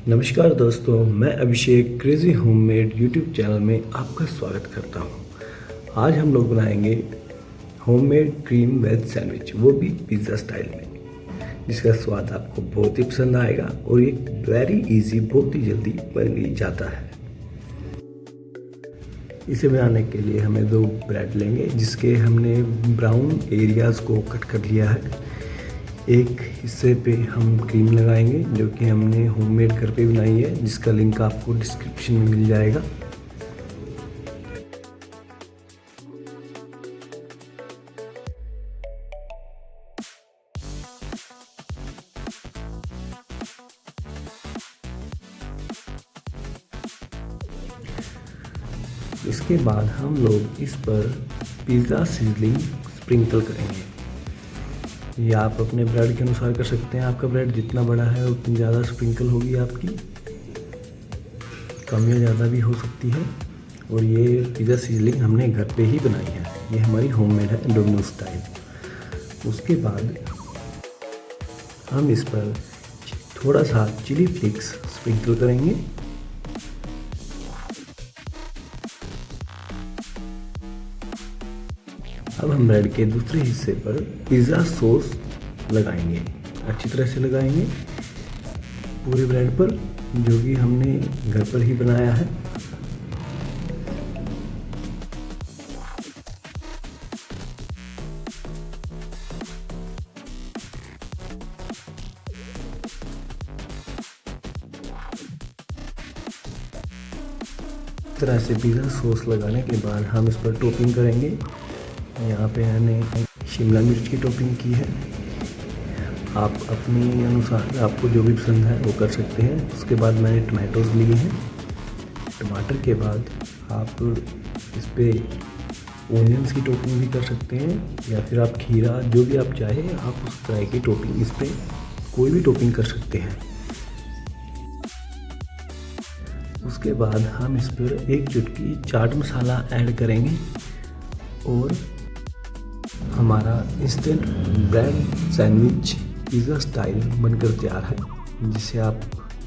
नमस्कार दोस्तों, मैं अभिषेक क्रेज़ी होममेड यूट्यूब चैनल में आपका स्वागत करता हूं। आज हम लोग बनाएंगे होममेड क्रीम वेज सैंडविच, वो भी पिज़्ज़ा स्टाइल में, जिसका स्वाद आपको बहुत ही पसंद आएगा और ये वेरी इजी, बहुत ही जल्दी बन ही जाता है। इसे बनाने के लिए हमें 2 ब्रेड लेंगे, जिसके हमने ब्राउन एरियाज़ को कट कर लिया है। एक हिस्से पे हम क्रीम लगाएंगे, जो कि हमने होममेड घर पे बनाई है, जिसका लिंक आपको डिस्क्रिप्शन में मिल जाएगा। इसके बाद हम लोग इस पर पिज़्ज़ा सीजनिंग स्प्रिंकल करेंगे। ये आप अपने ब्रेड के अनुसार कर सकते हैं। आपका ब्रेड जितना बड़ा है उतनी ज़्यादा स्प्रिंकल होगी आपकी, कम या ज़्यादा भी हो सकती है। और ये पिज़्ज़ा सीजनिंग हमने घर पे ही बनाई है, ये हमारी होममेड है, डोमिनोज स्टाइल। उसके बाद हम इस पर थोड़ा सा चिली फ्लेक्स स्प्रिंकल करेंगे। अब हम ब्रेड के दूसरे हिस्से पर पिज़्ज़ा सॉस लगाएंगे, अच्छी तरह से लगाएंगे पूरे ब्रेड पर, जो कि हमने घर पर ही बनाया है। इस तरह से पिज़्ज़ा सॉस लगाने के बाद हम इस पर टॉपिंग करेंगे। यहाँ पे मैंने शिमला मिर्च की टॉपिंग की है, आप अपने अनुसार आपको जो भी पसंद है वो कर सकते हैं। उसके बाद मैंने टमाटोज़ लिए हैं। टमाटर के बाद आप इस पर ओनियंस की टॉपिंग भी कर सकते हैं, या फिर आप खीरा, जो भी आप चाहें आप उस तरह की टॉपिंग, इस पर कोई भी टॉपिंग कर सकते हैं। उसके बाद हम इस पर 1 चुटकी चाट मसाला ऐड करेंगे और हमारा instant bread sandwich pizza style बनकर तैयार है, जिसे आप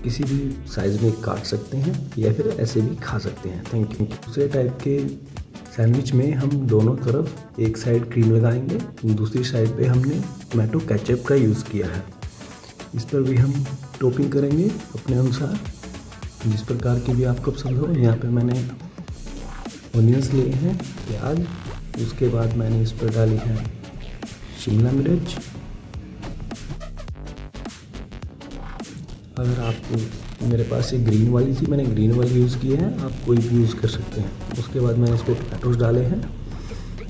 किसी भी साइज़ में काट सकते हैं या फिर ऐसे भी खा सकते हैं। Thank you. दूसरे टाइप के सैंडविच में हम दोनों तरफ एक साइड क्रीम लगाएंगे, दूसरी साइड पे हमने टोमेटो केचप का यूज़ किया है। इस पर भी हम टॉपिंग करेंगे अपने अनुसार, जिस प्रकार की भी आपको पसंद हो। यहाँ पे मैंने ओनियंस लिए हैं, प्याज, उसके बाद मैंने इस पर डाली है शिमला मिर्च। अगर आपको, मेरे पास ये ग्रीन वाली थी, मैंने ग्रीन वाली यूज़ की है, आप कोई भी यूज़ कर सकते हैं। उसके बाद मैंने इस पर टमाटोज डाले हैं।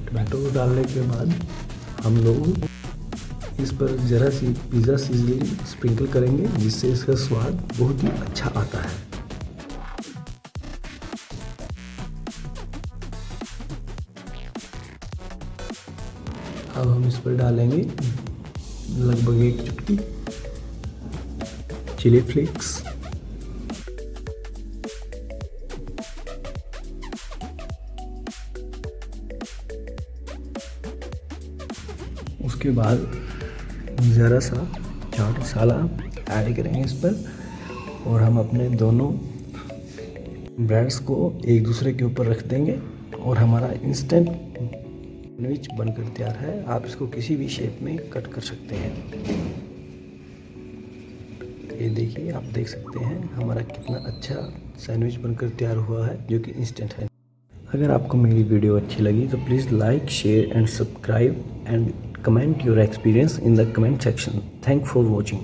टमाटोज डालने के बाद हम लोग इस पर ज़रा सी पिज़्ज़ा सीजनिंग स्प्रिंकल करेंगे, जिससे इसका स्वाद बहुत ही अच्छा आता है। अब हम इस पर डालेंगे लगभग 1 चुटकी चिली फ्लेक्स, उसके बाद ज़रा सा चाट मसाला ऐड करेंगे इस पर, और हम अपने दोनों ब्रेड्स को एक दूसरे के ऊपर रख देंगे और हमारा इंस्टेंट सैंडविच बनकर तैयार है। आप इसको किसी भी शेप में कट कर सकते हैं। ये देखिए, आप देख सकते हैं हमारा कितना अच्छा सैंडविच बनकर तैयार हुआ है, जो कि इंस्टेंट है। अगर आपको मेरी वीडियो अच्छी लगी तो please like, share and subscribe and comment your experience in the comment section. Thank for watching.